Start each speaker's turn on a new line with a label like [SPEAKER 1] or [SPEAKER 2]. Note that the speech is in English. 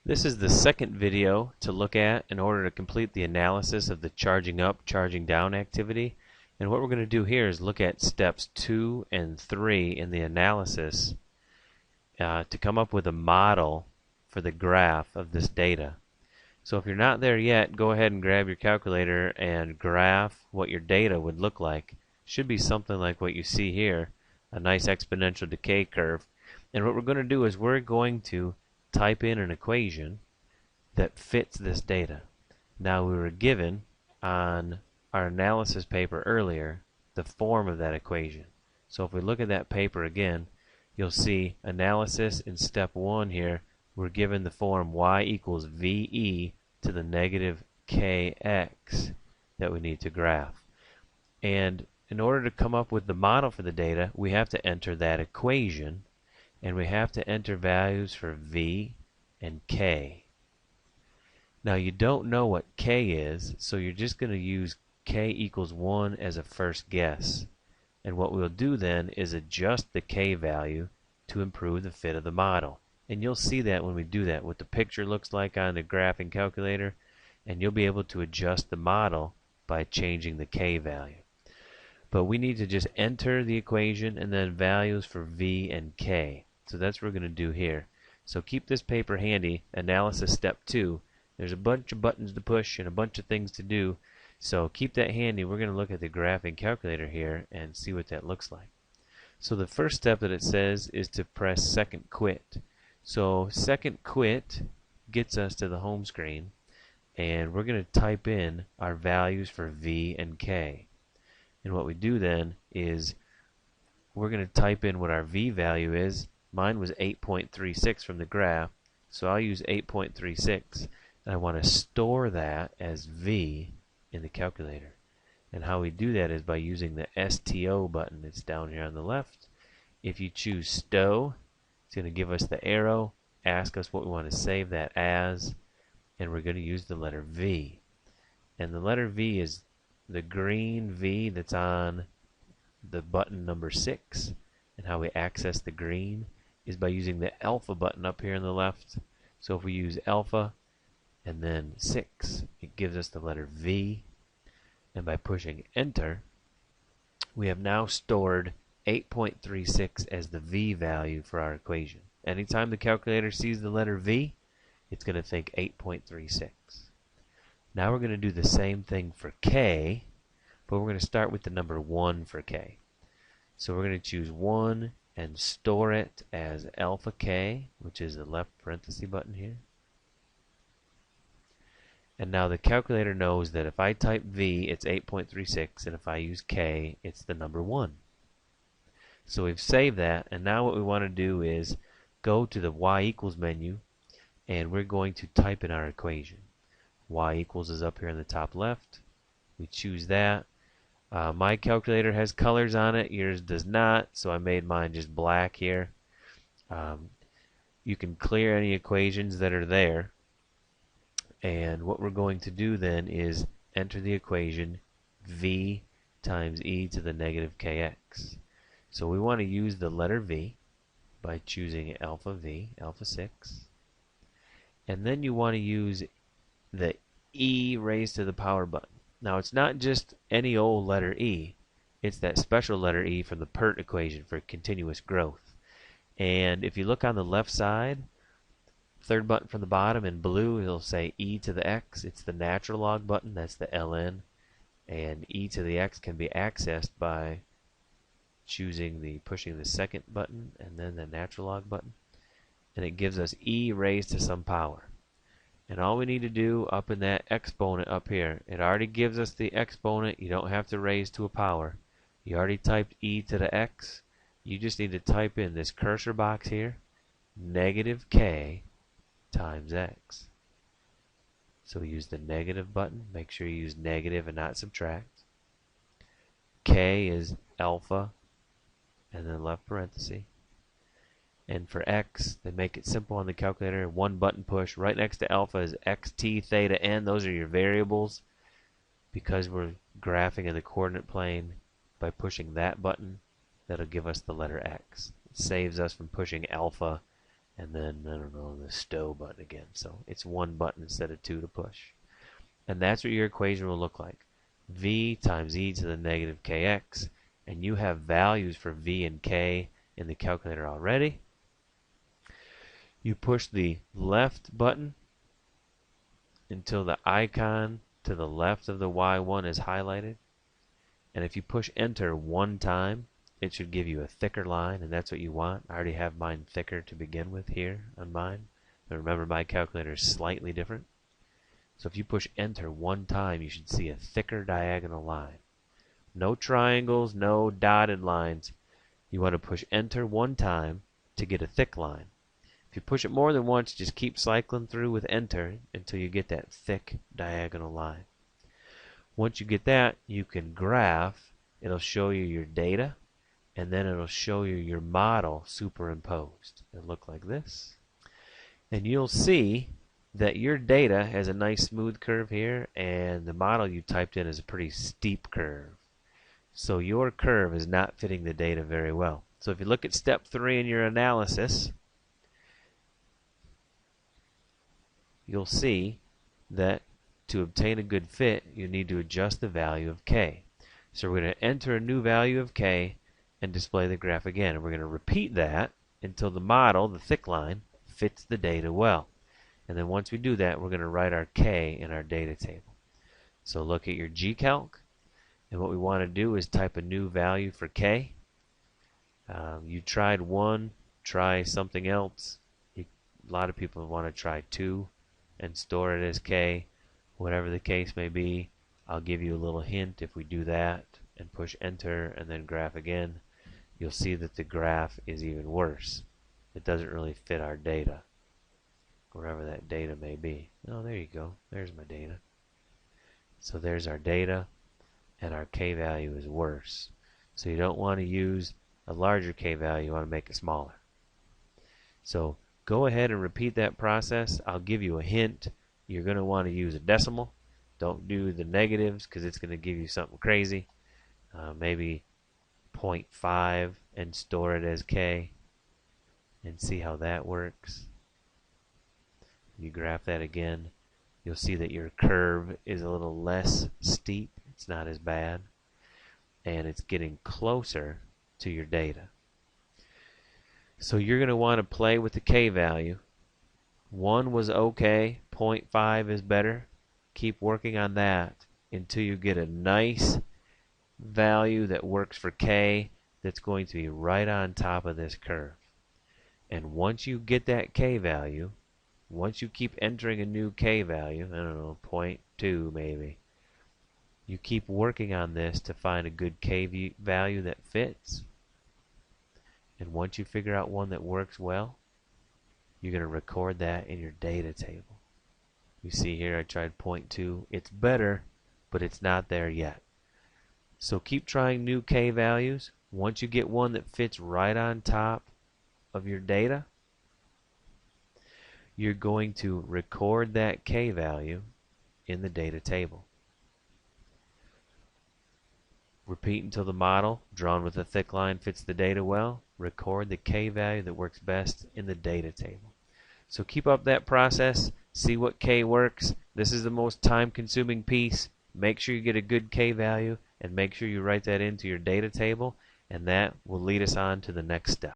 [SPEAKER 1] This is the second video to look at in order to complete the analysis of the charging up, charging down activity. And what we're going to do here is look at steps 2 and 3 in the analysis to come up with a model for the graph of this data. So if you're not there yet, go ahead and grab your calculator and graph what your data would look like. Should be something like what you see here, a nice exponential decay curve. And what we're going to do is we're going to type in an equation that fits this data. Now we were given on our analysis paper earlier the form of that equation. So if we look at that paper again, you'll see analysis in step 1 here, we're given the form y equals VE to the negative kx that we need to graph. And in order to come up with the model for the data, we have to enter that equation, and we have to enter values for V and K. Now you don't know what K is, so you're just going to use K equals 1 as a first guess. And what we'll do then is adjust the K value to improve the fit of the model. And you'll see that when we do that, what the picture looks like on the graphing calculator, and you'll be able to adjust the model by changing the K value. But we need to just enter the equation and then values for V and K. So that's what we're going to do here. So keep this paper handy. Analysis step 2. There's a bunch of buttons to push and a bunch of things to do. So keep that handy. We're going to look at the graphing calculator here and see what that looks like. So the first step that it says is to press second quit. So second quit gets us to the home screen, and we're going to type in our values for V and K. And what we do then is we're going to type in what our V value is. Mine was 8.36 from the graph, so I'll use 8.36, and I want to store that as V in the calculator. And how we do that is by using the STO button that's down here on the left. If you choose STO, it's going to give us the arrow, ask us what we want to save that as, and we're going to use the letter V. And the letter V is the green V that's on the button number 6. And how we access the green is by using the alpha button up here on the left. So if we use alpha and then 6, it gives us the letter V. And by pushing enter, we have now stored 8.36 as the V value for our equation. Anytime the calculator sees the letter V, it's going to think 8.36. Now we're going to do the same thing for K, but we're going to start with the number 1 for K. So we're going to choose 1 and store it as alpha K, which is the left parenthesis button here. And now the calculator knows that if I type V, it's 8.36, and if I use K, it's the number 1. So we've saved that, and now what we want to do is go to the y equals menu, and we're going to type in our equation. Y equals is up here in the top left. We choose that. My calculator has colors on it, yours does not, so I made mine just black here. You can clear any equations that are there, and what we're going to do then is enter the equation V times e to the negative kx. So we want to use the letter V by choosing alpha V, alpha 6, and then you want to use the e raised to the power button. Now it's not just any old letter E, it's that special letter E from the PERT equation for continuous growth. And if you look on the left side, third button from the bottom in blue, it'll say e to the x. It's the natural log button, that's the ln. And e to the x can be accessed by pushing the second button and then the natural log button. And it gives us e raised to some power. And all we need to do up in that exponent up here, it already gives us the exponent. You don't have to raise to a power. You already typed e to the x. You just need to type in this cursor box here, negative k times x. So we use the negative button. Make sure you use negative and not subtract. K is alpha and then left parenthesis. And for x, they make it simple on the calculator. One button push. Right next to alpha is xt, theta, n. Those are your variables. Because we're graphing in the coordinate plane, by pushing that button, that'll give us the letter x. It saves us from pushing alpha and then, I don't know, the stow button again. So it's one button instead of two to push. And that's what your equation will look like. V times e to the negative kx, and you have values for v and k in the calculator already. You push the left button until the icon to the left of the Y1 is highlighted. And if you push enter one time, it should give you a thicker line, and that's what you want. I already have mine thicker to begin with here on mine. But remember, my calculator is slightly different. So if you push enter one time, you should see a thicker diagonal line. No triangles, no dotted lines. You want to push enter one time to get a thick line. If you push it more than once, just keep cycling through with enter until you get that thick diagonal line. Once you get that, you can graph. It'll show you your data, and then it'll show you your model superimposed. It'll look like this. And you'll see that your data has a nice smooth curve here, and the model you typed in is a pretty steep curve. So your curve is not fitting the data very well. So if you look at step 3 in your analysis, you'll see that to obtain a good fit, you need to adjust the value of k. So we're going to enter a new value of k and display the graph again. And we're going to repeat that until the model, the thick line, fits the data well. And then once we do that, we're going to write our k in our data table. So look at your gcalc, and what we want to do is type a new value for k. You tried 1, try something else. A lot of people want to try 2 and store it as k. Whatever the case may be, I'll give you a little hint. If we do that and push enter and then graph again, you'll see that the graph is even worse. It doesn't really fit our data, wherever that data may be. Oh, there you go. There's my data. So there's our data, and our k value is worse. So you don't want to use a larger k value. You want to make it smaller. So go ahead and repeat that process. I'll give you a hint. You're going to want to use a decimal. Don't do the negatives because it's going to give you something crazy. Maybe 0.5 and store it as k and see how that works. You graph that again, you'll see that your curve is a little less steep. It's not as bad, and it's getting closer to your data. So you're going to want to play with the k value. 1 was okay, 0.5 is better. Keep working on that until you get a nice value that works for k that's going to be right on top of this curve. And once you get that k value, once you keep entering a new k value, I don't know, 0.2 maybe, you keep working on this to find a good k value that fits. And once you figure out one that works well, you're going to record that in your data table. You see here I tried 0.2. It's better, but it's not there yet. So keep trying new k values. Once you get one that fits right on top of your data, you're going to record that k value in the data table. Repeat until the model, drawn with a thick line, fits the data well. Record the k value that works best in the data table. So keep up that process. See what k works. This is the most time-consuming piece. Make sure you get a good k value and make sure you write that into your data table, and that will lead us on to the next step.